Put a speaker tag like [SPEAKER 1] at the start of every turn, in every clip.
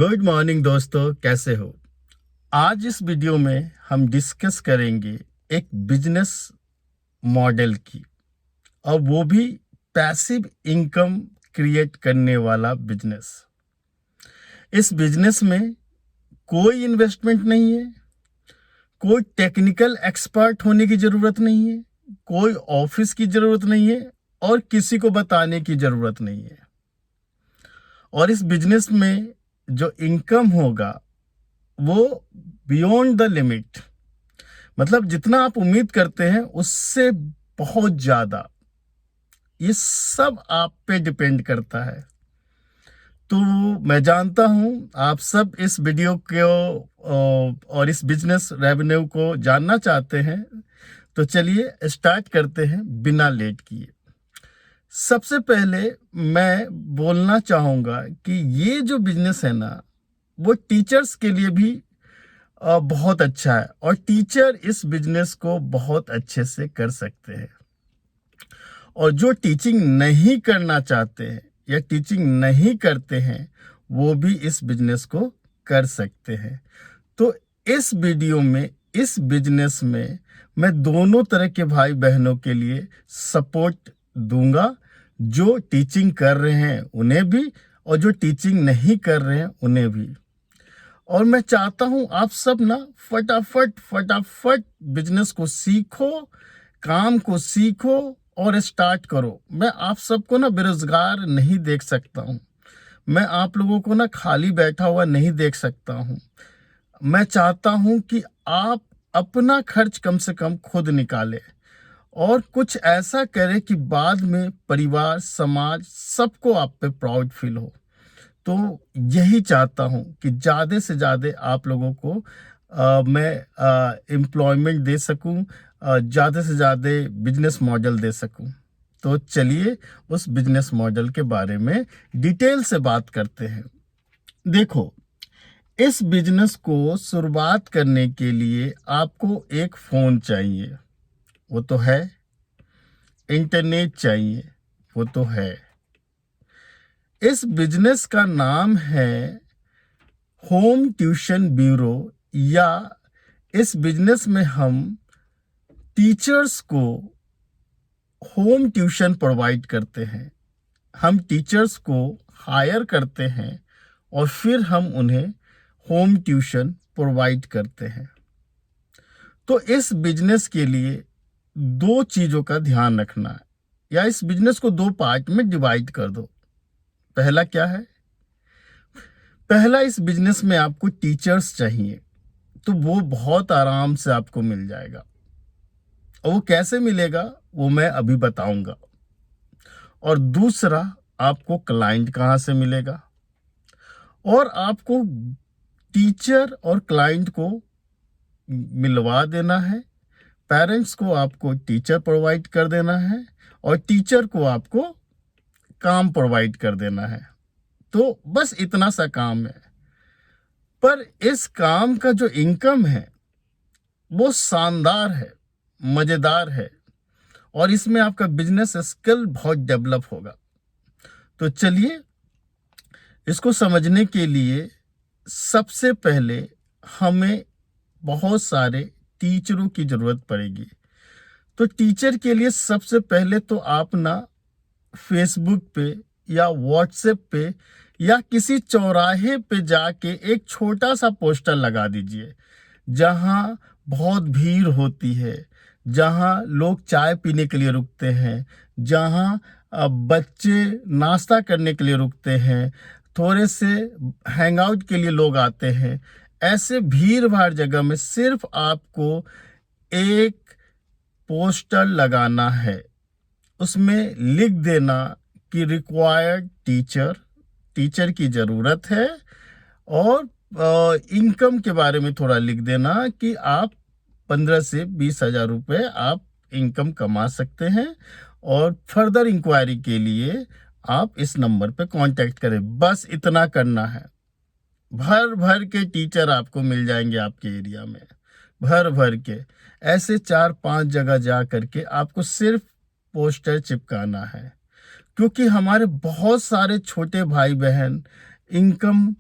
[SPEAKER 1] Good morning दोस्तों, कैसे हो। आज इस वीडियो में हम डिस्कस करेंगे एक बिजनेस मॉडल की, और वो भी पैसिव इनकम क्रिएट करने वाला बिजनेस। इस बिजनेस में कोई इन्वेस्टमेंट नहीं है, कोई टेक्निकल एक्सपर्ट होने की ज़रूरत नहीं है, कोई ऑफिस की ज़रूरत नहीं है और किसी को बताने की ज़रूरत नहीं है। और इस बिजनेस में जो इनकम होगा वो बियॉन्ड द लिमिट, मतलब जितना आप उम्मीद करते हैं उससे बहुत ज्यादा। ये सब आप पे डिपेंड करता है। तो मैं जानता हूं आप सब इस वीडियो को और इस बिजनेस रेवेन्यू को जानना चाहते हैं। तो चलिए स्टार्ट करते हैं बिना लेट किए। सबसे पहले मैं बोलना चाहूंगा कि ये जो बिजनेस है ना, वो टीचर्स के लिए भी बहुत अच्छा है, और टीचर इस बिजनेस को बहुत अच्छे से कर सकते हैं। और जो टीचिंग नहीं करना चाहते हैं या टीचिंग नहीं करते हैं, वो भी इस बिजनेस को कर सकते हैं। तो इस वीडियो में, इस बिजनेस में मैं दोनों तरह के भाई बहनों के लिए सपोर्ट दूंगा। जो टीचिंग कर रहे हैं उन्हें भी, और जो टीचिंग नहीं कर रहे हैं उन्हें भी। और मैं चाहता हूं आप सब ना फटाफट बिजनेस को सीखो, काम को सीखो और स्टार्ट करो। मैं आप सबको ना बेरोजगार नहीं देख सकता हूं। मैं आप लोगों को ना खाली बैठा हुआ नहीं देख सकता हूं। मैं चाहता हूं कि आप अपना खर्च कम से कम खुद निकालें और कुछ ऐसा करें कि बाद में परिवार, समाज, सबको आप पे प्राउड फील हो। तो यही चाहता हूं कि ज़्यादा से ज़्यादा आप लोगों को मैं एम्प्लॉयमेंट दे सकूं, ज़्यादा से ज़्यादा बिजनेस मॉडल दे सकूं। तो चलिए उस बिजनेस मॉडल के बारे में डिटेल से बात करते हैं। देखो, इस बिजनेस को शुरुआत करने के लिए आपको एक फ़ोन चाहिए, वो तो है। इंटरनेट चाहिए, वो तो है। इस बिजनेस का नाम है होम ट्यूशन ब्यूरो, या इस बिजनेस में हम टीचर्स को होम ट्यूशन प्रोवाइड करते हैं। हम टीचर्स को हायर करते हैं और फिर हम उन्हें होम ट्यूशन प्रोवाइड करते हैं। तो इस बिजनेस के लिए दो चीज़ों का ध्यान रखना है, या इस बिजनेस को दो पार्ट में डिवाइड कर दो। पहला क्या है? पहला, इस बिजनेस में आपको टीचर्स चाहिए, तो वो बहुत आराम से आपको मिल जाएगा। और वो कैसे मिलेगा वो मैं अभी बताऊंगा। और दूसरा, आपको क्लाइंट कहाँ से मिलेगा, और आपको टीचर और क्लाइंट को मिलवा देना है। पेरेंट्स को आपको टीचर प्रोवाइड कर देना है और टीचर को आपको काम प्रोवाइड कर देना है। तो बस इतना सा काम है। पर इस काम का जो इनकम है वो शानदार है, मजेदार है, और इसमें आपका बिजनेस स्किल बहुत डेवलप होगा। तो चलिए, इसको समझने के लिए सबसे पहले हमें बहुत सारे टीचरों की जरूरत पड़ेगी। तो टीचर के लिए सबसे पहले तो आप ना फेसबुक पे या व्हाट्सएप पे या किसी चौराहे पे जाके एक छोटा सा पोस्टर लगा दीजिए, जहां बहुत भीड़ होती है, जहां लोग चाय पीने के लिए रुकते हैं, जहां बच्चे नाश्ता करने के लिए रुकते हैं, थोड़े से हैंग आउट के लिए लोग आते हैं। ऐसे भीड़ भाड़ जगह में सिर्फ आपको एक पोस्टर लगाना है। उसमें लिख देना कि रिक्वायर्ड टीचर, टीचर की ज़रूरत है, और इनकम के बारे में थोड़ा लिख देना कि आप 15 से 20 हज़ार रुपये आप इनकम कमा सकते हैं, और फर्दर इंक्वायरी के लिए आप इस नंबर पे कांटेक्ट करें। बस इतना करना है। भर भर के टीचर आपको मिल जाएंगे आपके एरिया में, भर भर के। ऐसे 4-5 जगह जा करके आपको सिर्फ पोस्टर चिपकाना है, क्योंकि हमारे बहुत सारे छोटे भाई बहन इनकम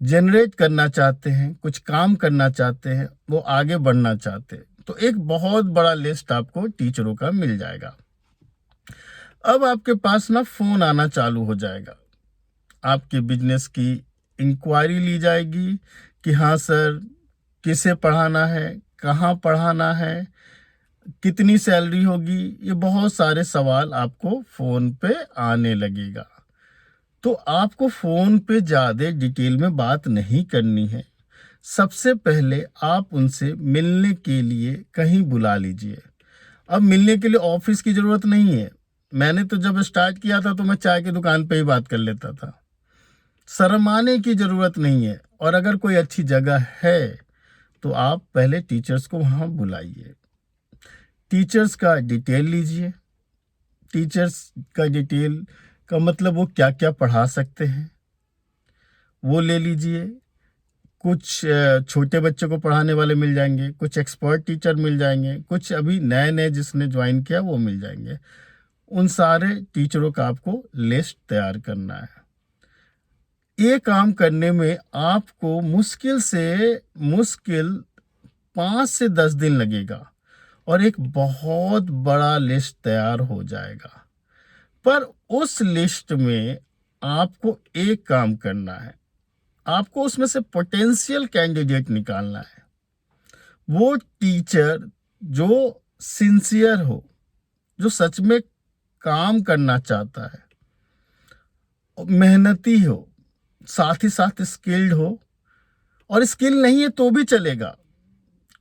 [SPEAKER 1] जनरेट करना चाहते हैं, कुछ काम करना चाहते हैं, वो आगे बढ़ना चाहते हैं, तो एक बहुत बड़ा लिस्ट आपको टीचरों का मिल जाएगा। अब आपके पास ना फोन आना चालू हो जाएगा, आपके बिजनेस की इंक्वायरी ली जाएगी कि हाँ सर, किसे पढ़ाना है, कहाँ पढ़ाना है, कितनी सैलरी होगी, ये बहुत सारे सवाल आपको फोन पे आने लगेगा। तो आपको फोन पे ज़्यादा डिटेल में बात नहीं करनी है। सबसे पहले आप उनसे मिलने के लिए कहीं बुला लीजिए। अब मिलने के लिए ऑफिस की ज़रूरत नहीं है। मैंने तो जब स्टार्ट किया था तो मैं चाय की दुकान पे ही बात कर लेता था। शर्माने की ज़रूरत नहीं है। और अगर कोई अच्छी जगह है तो आप पहले टीचर्स को वहाँ बुलाइए, टीचर्स का डिटेल लीजिए। टीचर्स का डिटेल का मतलब वो क्या क्या पढ़ा सकते हैं वो ले लीजिए। कुछ छोटे बच्चों को पढ़ाने वाले मिल जाएंगे, कुछ एक्सपर्ट टीचर मिल जाएंगे, कुछ अभी नए नए जिसने ज्वाइन किया वो मिल जाएंगे। उन सारे टीचरों का आपको लिस्ट तैयार करना है। ये काम करने में आपको मुश्किल से मुश्किल 5 से 10 दिन लगेगा और एक बहुत बड़ा लिस्ट तैयार हो जाएगा। पर उस लिस्ट में आपको एक काम करना है, आपको उसमें से पोटेंशियल कैंडिडेट निकालना है। वो टीचर जो सिंसियर हो, जो सच में काम करना चाहता है, मेहनती हो, साथ ही साथ स्किल्ड हो। और स्किल नहीं है तो भी चलेगा,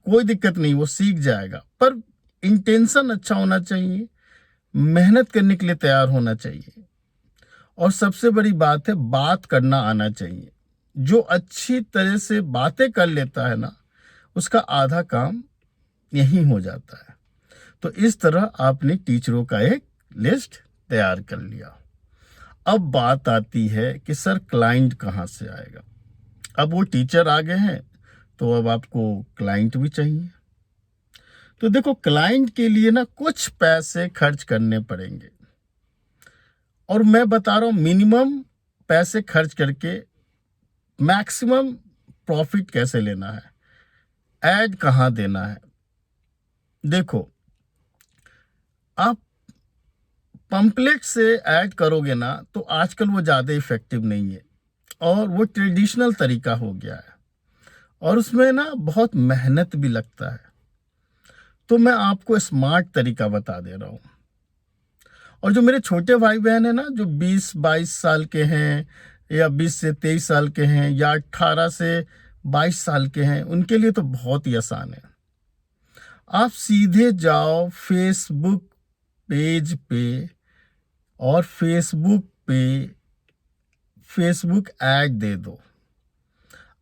[SPEAKER 1] कोई दिक्कत नहीं, वो सीख जाएगा। पर इंटेंशन अच्छा होना चाहिए, मेहनत करने के लिए तैयार होना चाहिए। और सबसे बड़ी बात है, बात करना आना चाहिए। जो अच्छी तरह से बातें कर लेता है ना, उसका आधा काम यही हो जाता है। तो इस तरह आपने टीचरों का एक लिस्ट तैयार कर लिया। अब बात आती है कि सर क्लाइंट कहाँ से आएगा। अब वो टीचर आ गए हैं तो अब आपको क्लाइंट भी चाहिए। तो देखो, क्लाइंट के लिए ना कुछ पैसे खर्च करने पड़ेंगे। और मैं बता रहा हूँ, मिनिमम पैसे खर्च करके मैक्सिमम प्रॉफिट कैसे लेना है, ऐड कहाँ देना है। देखो, आप पंपलेट से ऐड करोगे ना तो आजकल वो ज़्यादा इफेक्टिव नहीं है और वो ट्रेडिशनल तरीका हो गया है और उसमें ना बहुत मेहनत भी लगता है। तो मैं आपको स्मार्ट तरीका बता दे रहा हूँ। और जो मेरे छोटे भाई बहन है ना, जो 20-22 साल के हैं या 20 से 23 साल के हैं या 18 से 22 साल के हैं, उनके लिए तो बहुत ही आसान है। आप सीधे जाओ फेसबुक पेज पे और फेसबुक ऐड दे दो।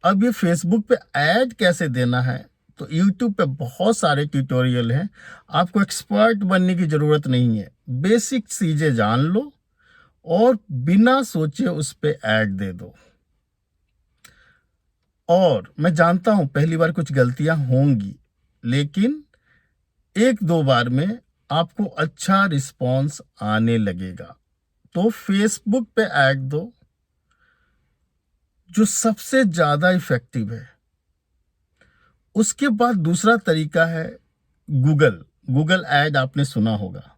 [SPEAKER 1] अब ये फेसबुक पे ऐड कैसे देना है, तो यूट्यूब पे बहुत सारे ट्यूटोरियल हैं। आपको एक्सपर्ट बनने की ज़रूरत नहीं है, बेसिक चीज़ें जान लो और बिना सोचे उस पे ऐड दे दो। और मैं जानता हूं पहली बार कुछ गलतियां होंगी, लेकिन 1-2 बार में आपको अच्छा रिस्पॉन्स आने लगेगा। तो फेसबुक पे ऐड दो, जो सबसे ज़्यादा इफेक्टिव है। उसके बाद दूसरा तरीका है गूगल ऐड, आपने सुना होगा।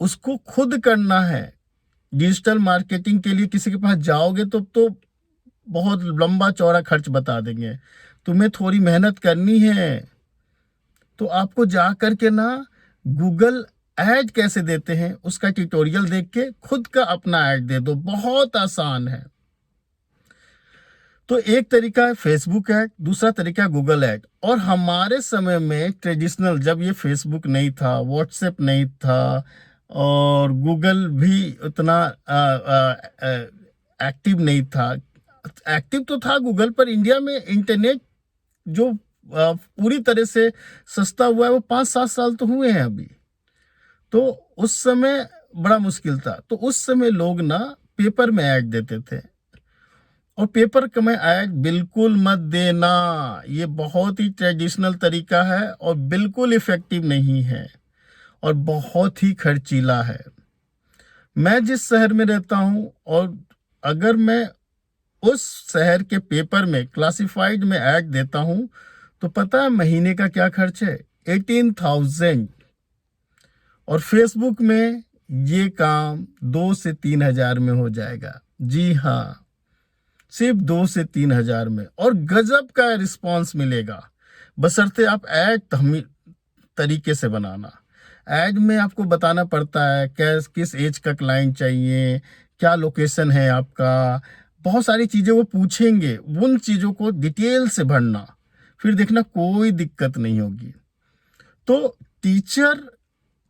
[SPEAKER 1] उसको खुद करना है। डिजिटल मार्केटिंग के लिए किसी के पास जाओगे तो बहुत लंबा चौड़ा खर्च बता देंगे, तुम्हें थोड़ी मेहनत करनी है। तो आपको जा करके ना गूगल ऐड कैसे देते हैं उसका ट्यूटोरियल देख के खुद का अपना ऐड दे दो, बहुत आसान है। तो एक तरीका है फेसबुक ऐड, दूसरा तरीका है गूगल ऐड। और हमारे समय में ट्रेडिशनल, जब ये फेसबुक नहीं था, व्हाट्सएप नहीं था और गूगल भी उतना एक्टिव नहीं था। एक्टिव तो था गूगल, पर इंडिया में इंटरनेट जो पूरी तरह से सस्ता हुआ है वो 5-7 साल तो हुए हैं अभी। तो उस समय बड़ा मुश्किल था। तो उस समय लोग ना पेपर में ऐड देते थे, और पेपर में ऐड बिल्कुल मत देना। ये बहुत ही ट्रेडिशनल तरीका है और बिल्कुल इफेक्टिव नहीं है और बहुत ही खर्चीला है। मैं जिस शहर में रहता हूँ, और अगर मैं उस शहर के पेपर में क्लासिफाइड में ऐड देता हूं, तो पता है महीने का क्या खर्च है? 18,000। और फेसबुक में ये काम 2 से 3 हजार में हो जाएगा। जी हाँ, सिर्फ 2 से 3 हजार में, और गजब का रिस्पॉन्स मिलेगा, बशर्ते आप ऐड तरीके से बनाना। ऐड में आपको बताना पड़ता है किस एज का क्लाइंट चाहिए, क्या लोकेशन है आपका, बहुत सारी चीज़ें वो पूछेंगे, उन चीज़ों को डिटेल से भरना, फिर देखना कोई दिक्कत नहीं होगी। तो टीचर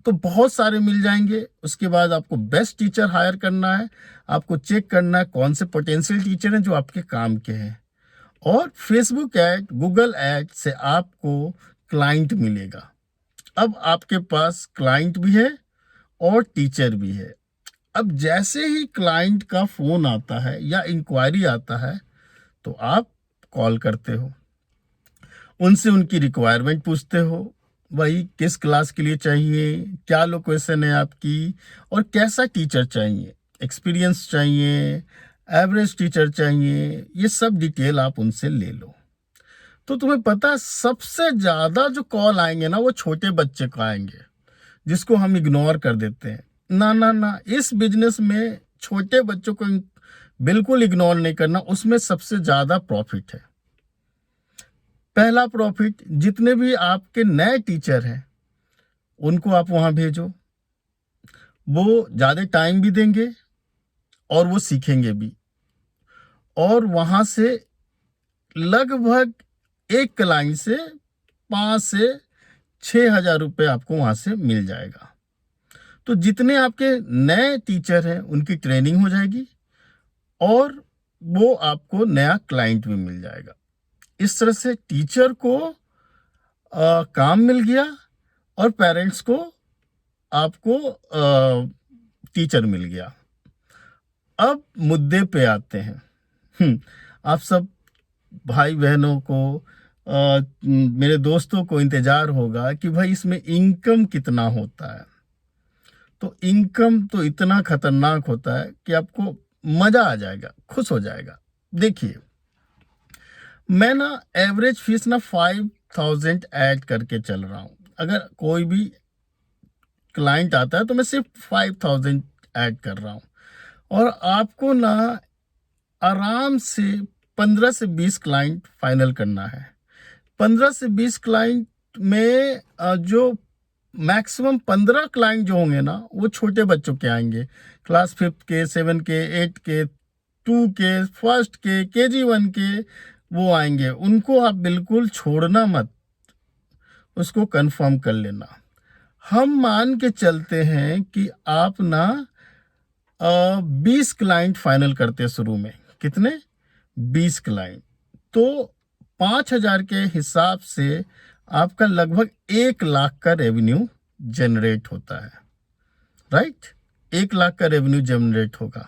[SPEAKER 1] तो बहुत सारे मिल जाएंगे। उसके बाद आपको बेस्ट टीचर हायर करना है, आपको चेक करना है कौन से पोटेंशियल टीचर हैं जो आपके काम के हैं, और फेसबुक ऐड, गूगल ऐड से आपको क्लाइंट मिलेगा। अब आपके पास क्लाइंट भी है और टीचर भी है। अब जैसे ही क्लाइंट का फोन आता है या इंक्वायरी आता है, तो आप कॉल करते हो, उनसे उनकी रिक्वायरमेंट पूछते हो, वही किस क्लास के लिए चाहिए, क्या लोकेशन है आपकी, और कैसा टीचर चाहिए, एक्सपीरियंस चाहिए, एवरेज टीचर चाहिए, ये सब डिटेल आप उनसे ले लो। तो तुम्हें पता है सबसे ज़्यादा जो कॉल आएंगे ना, वो छोटे बच्चे को आएंगे, जिसको हम इग्नोर कर देते हैं। ना ना ना, इस बिजनेस में छोटे बच्चों को बिल्कुल इग्नोर नहीं करना, उसमें सबसे ज़्यादा प्रॉफिट है। पहला प्रॉफिट, जितने भी आपके नए टीचर हैं उनको आप वहाँ भेजो, वो ज़्यादा टाइम भी देंगे और वो सीखेंगे भी, और वहाँ से लगभग एक क्लाइंट से 5 से 6 हजार रुपये आपको वहाँ से मिल जाएगा। तो जितने आपके नए टीचर हैं उनकी ट्रेनिंग हो जाएगी और वो आपको नया क्लाइंट भी मिल जाएगा। इस तरह से टीचर को काम मिल गया और पेरेंट्स को आपको टीचर मिल गया। अब मुद्दे पे आते हैं। आप सब भाई बहनों को, मेरे दोस्तों को इंतजार होगा कि भाई इसमें इनकम कितना होता है। तो इनकम तो इतना खतरनाक होता है कि आपको मजा आ जाएगा, खुश हो जाएगा। देखिए, मैं ना एवरेज फीस ना 5,000 ऐड करके चल रहा हूँ। अगर कोई भी क्लाइंट आता है तो मैं सिर्फ 5,000 ऐड कर रहा हूँ, और आपको ना आराम से 15 से 20 क्लाइंट फाइनल करना है। 15 से 20 क्लाइंट में जो मैक्सिमम 15 क्लाइंट जो होंगे ना, वो छोटे बच्चों के आएंगे, क्लास 5 के, 7 के, 8 के, 2 के, फर्स्ट के, KG1 के, वो आएंगे। उनको आप बिल्कुल छोड़ना मत, उसको कंफर्म कर लेना। हम मान के चलते हैं कि आप ना 20 क्लाइंट फाइनल करते शुरू में। कितने? 20 क्लाइंट। तो 5,000 के हिसाब से आपका लगभग 1 लाख का रेवेन्यू जनरेट होता है, राइट? 1 लाख का रेवेन्यू जनरेट होगा।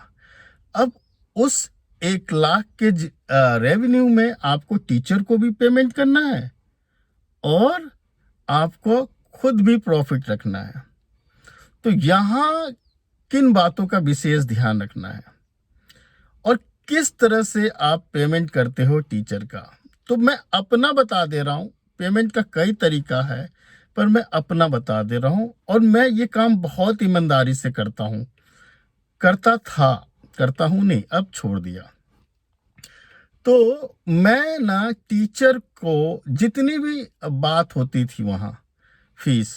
[SPEAKER 1] अब उस 1 लाख के रेवेन्यू में आपको टीचर को भी पेमेंट करना है और आपको खुद भी प्रॉफिट रखना है। तो यहाँ किन बातों का विशेष ध्यान रखना है और किस तरह से आप पेमेंट करते हो टीचर का, तो मैं अपना बता दे रहा हूँ। पेमेंट का कई तरीका है, पर मैं अपना बता दे रहा हूँ, और मैं ये काम बहुत ईमानदारी से करता हूँ। करता हूँ नहीं, अब छोड़ दिया। तो मैं ना टीचर को जितनी भी बात होती थी वहाँ फीस,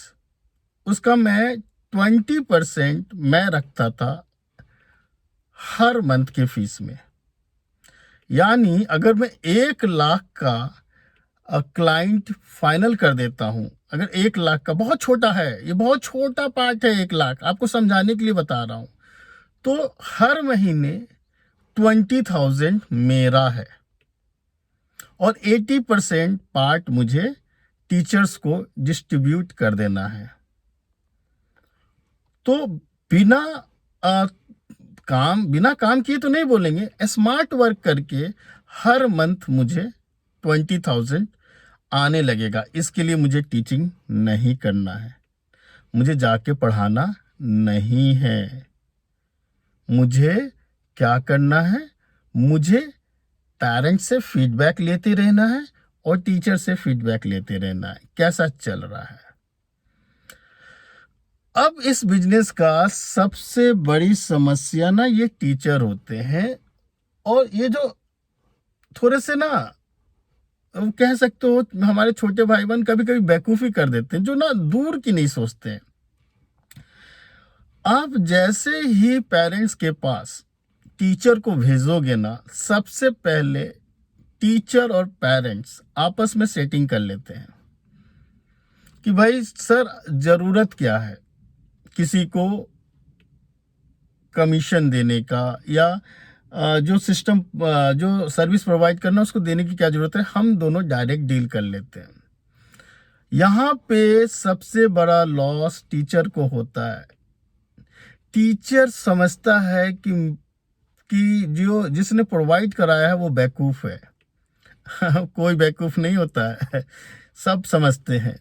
[SPEAKER 1] उसका मैं 20% मैं रखता था हर मंथ के फीस में। यानी अगर मैं 1 लाख का क्लाइंट फाइनल कर देता हूं, अगर 1 लाख का, बहुत छोटा है ये, बहुत छोटा पार्ट है 1 लाख, आपको समझाने के लिए बता रहा हूं, तो हर महीने 20,000 मेरा है और 80% पार्ट मुझे टीचर्स को डिस्ट्रीब्यूट कर देना है। तो बिना काम किए तो नहीं बोलेंगे, स्मार्ट वर्क करके हर मंथ मुझे 20,000 आने लगेगा। इसके लिए मुझे टीचिंग नहीं करना है, मुझे जाके पढ़ाना नहीं है। मुझे क्या करना है? मुझे पेरेंट्स से फीडबैक लेते रहना है और टीचर से फीडबैक लेते रहना है कैसा चल रहा है। अब इस बिजनेस का सबसे बड़ी समस्या ना ये टीचर होते हैं, और ये जो थोड़े से ना कह सकते हो हमारे छोटे भाई बहन कभी कभी बेवकूफ़ी कर देते हैं, जो ना दूर की नहीं सोचते हैं। आप जैसे ही पेरेंट्स के पास टीचर को भेजोगे ना, सबसे पहले टीचर और पेरेंट्स आपस में सेटिंग कर लेते हैं कि भाई सर ज़रूरत क्या है, किसी को कमीशन देने का या जो सिस्टम जो सर्विस प्रोवाइड करना उसको देने की क्या ज़रूरत है, हम दोनों डायरेक्ट डील कर लेते हैं। यहाँ पे सबसे बड़ा लॉस टीचर को होता है। टीचर समझता है कि जो जिसने प्रोवाइड कराया है वो बेवकूफ़ है। कोई बेवकूफ़ नहीं होता है, सब समझते हैं।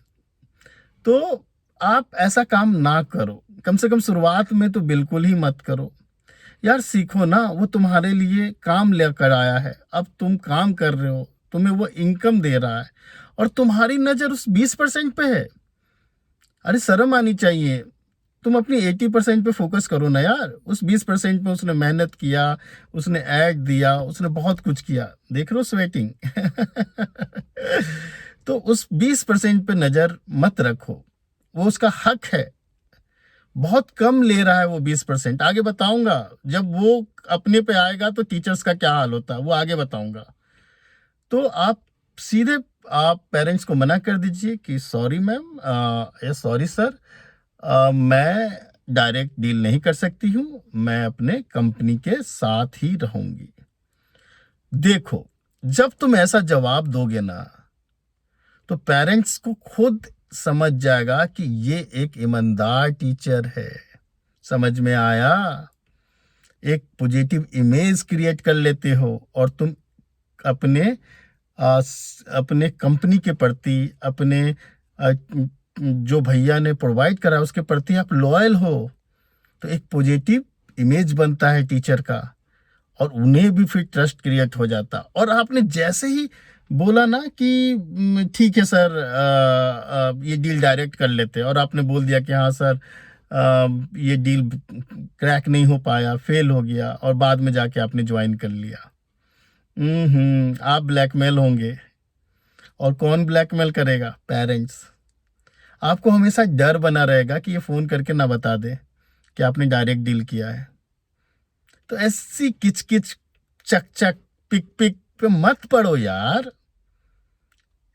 [SPEAKER 1] तो आप ऐसा काम ना करो, कम से कम शुरुआत में तो बिल्कुल ही मत करो। यार सीखो ना, वो तुम्हारे लिए काम लेकर आया है, अब तुम काम कर रहे हो, तुम्हें वो इनकम दे रहा है और तुम्हारी नज़र उस 20% पे है। अरे शर्म आनी चाहिए। तुम अपनी 80% पे फोकस करो ना यार। उस 20% पे उसने मेहनत किया, उसने ऐड दिया, उसने बहुत कुछ किया, देख रहे हो स्वेटिंग। तो उस 20% पे नज़र मत रखो, वो उसका हक है। बहुत कम ले रहा है वो 20%, आगे बताऊंगा। जब वो अपने पे आएगा तो टीचर्स का क्या हाल होता है वो आगे बताऊंगा। तो आप सीधे आप पेरेंट्स को मना कर दीजिए कि सॉरी मैम या सॉरी सर, मैं डायरेक्ट डील नहीं कर सकती हूँ, मैं अपने कंपनी के साथ ही रहूंगी। देखो, जब तुम ऐसा जवाब दोगे ना तो पेरेंट्स को खुद समझ जाएगा कि ये एक ईमानदार टीचर है। समझ में आया? एक पॉजिटिव इमेज क्रिएट कर लेते हो और तुम अपने अपने कंपनी के प्रति, अपने जो भैया ने प्रोवाइड करा उसके प्रति आप लॉयल हो, तो एक पॉजिटिव इमेज बनता है टीचर का और उन्हें भी फिर ट्रस्ट क्रिएट हो जाता। और आपने जैसे ही बोला ना कि ठीक है सर, ये डील डायरेक्ट कर लेते हैं, और आपने बोल दिया कि हाँ सर, ये डील क्रैक नहीं हो पाया, फेल हो गया, और बाद में जाके आपने ज्वाइन कर लिया, आप ब्लैकमेल होंगे। और कौन ब्लैकमेल करेगा? पेरेंट्स। आपको हमेशा डर बना रहेगा कि ये फ़ोन करके ना बता दे कि आपने डायरेक्ट डील किया है। तो ऐसी किचकिच, चक चक, पिक पिक पे मत पड़ो यार।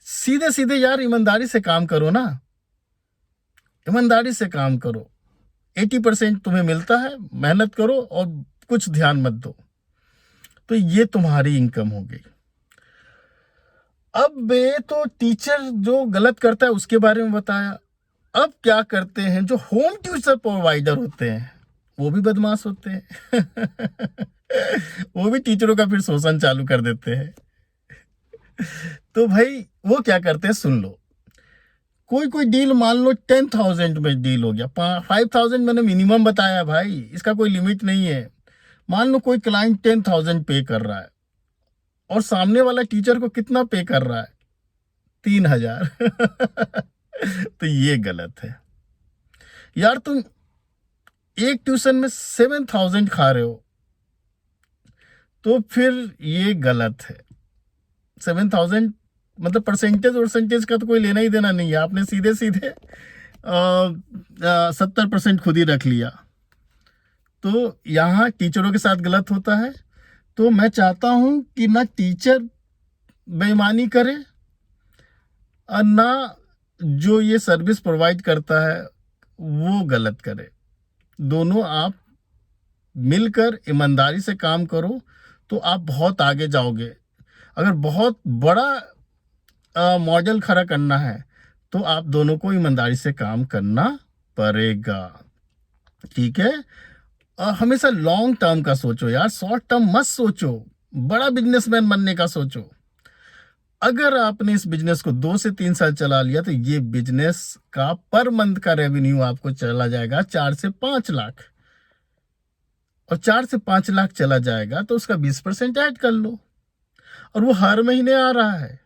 [SPEAKER 1] सीधे सीधे यार ईमानदारी से काम करो ना, ईमानदारी से काम करो। 80% तुम्हें मिलता है, मेहनत करो और कुछ ध्यान मत दो, तो ये तुम्हारी इनकम हो गई। अब मैं तो टीचर जो गलत करता है उसके बारे में बताया। अब क्या करते हैं जो होम ट्यूशन प्रोवाइडर होते हैं, वो भी बदमाश होते हैं। वो भी टीचरों का फिर शोषण चालू कर देते हैं। तो भाई वो क्या करते हैं, सुन लो। कोई डील मान लो 10,000 में डील हो गया, 5,000 मैंने मिनिमम बताया भाई, इसका कोई लिमिट नहीं है। मान लो कोई क्लाइंट 10,000 पे कर रहा है और सामने वाला टीचर को कितना पे कर रहा है? 3,000। तो ये गलत है यार। तुम एक ट्यूशन में 7,000 खा रहे हो, तो फिर ये गलत है। 7,000 मतलब परसेंटेज का तो कोई लेना ही देना नहीं है। आपने सीधे सीधे 70% खुद ही रख लिया। तो यहाँ टीचरों के साथ गलत होता है। तो मैं चाहता हूँ कि ना टीचर बेईमानी करे और ना जो ये सर्विस प्रोवाइड करता है वो गलत करे। दोनों आप मिलकर ईमानदारी से काम करो तो आप बहुत आगे जाओगे। अगर बहुत बड़ा मॉडल खड़ा करना है तो आप दोनों को ईमानदारी से काम करना पड़ेगा, ठीक है? हमेशा लॉन्ग टर्म का सोचो यार, शॉर्ट टर्म मत सोचो। बड़ा बिजनेसमैन बनने का सोचो। अगर आपने इस बिजनेस को 2 से 3 साल चला लिया तो ये बिजनेस का पर मंथ का रेवेन्यू आपको चला जाएगा 4 से 5 लाख। और 4 से 5 लाख चला जाएगा तो उसका 20% ऐड कर लो। और वो हर महीने आ रहा है।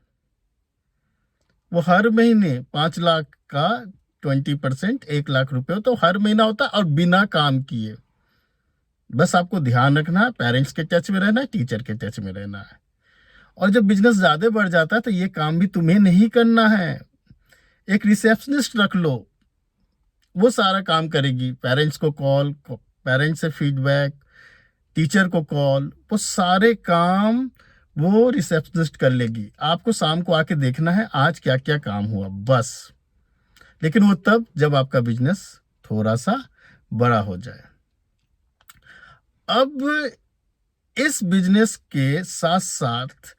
[SPEAKER 1] वो हर महीने 5 लाख का 20% 1 लाख रुपए तो हर महीना होता है, और बिना काम किए। बस आपको ध्यान रखना है, पेरेंट्स के टच में रहना है, टीचर के टच में रहना है। और जब बिजनेस ज्यादा बढ़ जाता है तो ये काम भी तुम्हें नहीं करना है, एक रिसेप्शनिस्ट रख लो, वो सारा काम करेगी। पेरेंट्स को कॉल, पेरेंट्स से फीडबैक, टीचर को कॉल, वो सारे काम वो रिसेप्शनिस्ट कर लेगी। आपको शाम को आके देखना है आज क्या क्या काम हुआ, बस। लेकिन वो तब जब आपका बिजनेस थोड़ा सा बड़ा हो जाए। अब इस बिजनेस के साथ साथ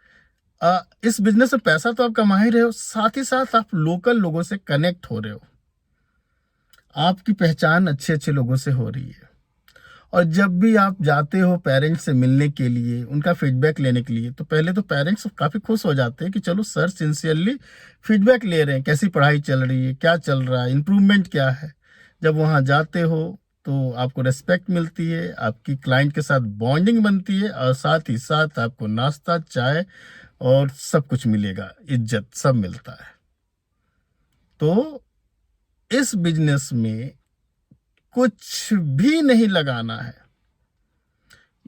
[SPEAKER 1] इस बिजनेस में पैसा तो आप कमा ही रहे हो, साथ ही साथ आप लोकल लोगों से कनेक्ट हो रहे हो, आपकी पहचान अच्छे अच्छे लोगों से हो रही है। और जब भी आप जाते हो पेरेंट्स से मिलने के लिए, उनका फीडबैक लेने के लिए, तो पहले तो पेरेंट्स काफ़ी खुश हो जाते हैं कि चलो सर सिंसियरली फीडबैक ले रहे हैं, कैसी पढ़ाई चल रही है, क्या चल रहा है, इम्प्रूवमेंट क्या है। जब वहाँ जाते हो तो आपको रिस्पेक्ट मिलती है, आपकी क्लाइंट के साथ बॉन्डिंग बनती है, और साथ ही साथ आपको नाश्ता, चाय और सब कुछ मिलेगा, इज्जत सब मिलता है। तो इस बिजनेस में कुछ भी नहीं लगाना है।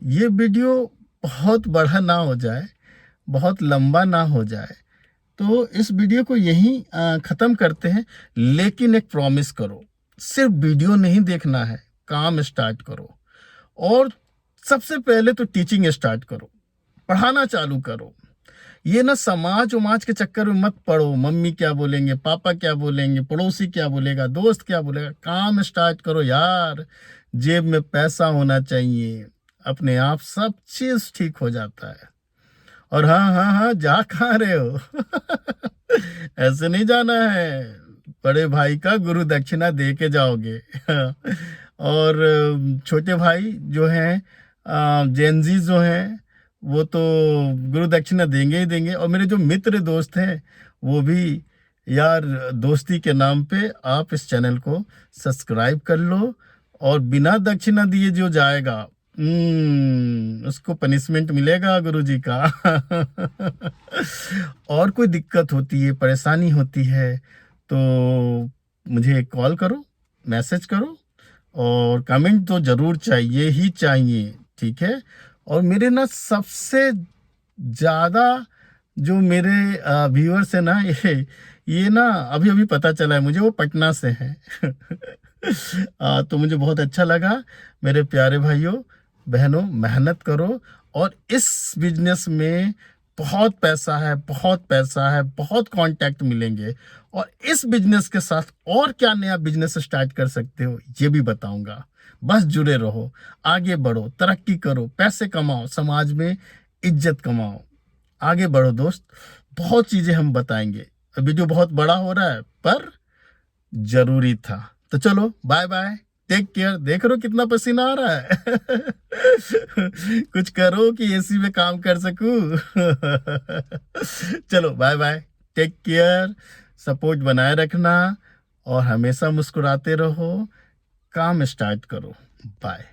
[SPEAKER 1] ये वीडियो बहुत बड़ा ना हो जाए, बहुत लंबा ना हो जाए, तो इस वीडियो को यहीं ख़त्म करते हैं। लेकिन एक प्रॉमिस करो, सिर्फ वीडियो नहीं देखना है, काम स्टार्ट करो। और सबसे पहले तो टीचिंग स्टार्ट करो, पढ़ाना चालू करो। ये ना समाज उमाज के चक्कर में मत पड़ो, मम्मी क्या बोलेंगे, पापा क्या बोलेंगे, पड़ोसी क्या बोलेगा, दोस्त क्या बोलेगा। काम स्टार्ट करो यार, जेब में पैसा होना चाहिए, अपने आप सब चीज ठीक हो जाता है। और हाँ हाँ हाँ, जा कहाँ रहे हो ऐसे नहीं जाना है, बड़े भाई का गुरु दक्षिणा दे के जाओगे और छोटे भाई जो हैं, जेनजी जो हैं, वो तो गुरु दक्षिणा देंगे ही देंगे। और मेरे जो मित्र दोस्त हैं वो भी, यार दोस्ती के नाम पे आप इस चैनल को सब्सक्राइब कर लो, और बिना दक्षिणा दिए जो जाएगा उसको पनिशमेंट मिलेगा गुरुजी का और कोई दिक्कत होती है, परेशानी होती है, तो मुझे कॉल करो, मैसेज करो, और कमेंट तो जरूर चाहिए ही चाहिए, ठीक है। और मेरे ना सबसे ज़्यादा जो मेरे व्यूअर्स है ना, ये ना अभी अभी पता चला है मुझे, वो पटना से हैं तो मुझे बहुत अच्छा लगा। मेरे प्यारे भाइयों बहनों, मेहनत करो, और इस बिजनेस में बहुत पैसा है, बहुत पैसा है, बहुत कांटेक्ट मिलेंगे। और इस बिजनेस के साथ और क्या नया बिजनेस स्टार्ट कर सकते हो ये भी बताऊंगा। बस जुड़े रहो, आगे बढ़ो, तरक्की करो, पैसे कमाओ, समाज में इज्जत कमाओ, आगे बढ़ो दोस्त। बहुत चीजें हम बताएंगे। वीडियो बहुत बड़ा हो रहा है पर जरूरी था। तो चलो बाय बाय, टेक केयर। देख रहे हो कितना पसीना आ रहा है कुछ करो कि एसी में काम कर सकूं चलो bye bye, take care, support बनाए रखना, और हमेशा मुस्कुराते रहो, काम स्टार्ट करो। बाय।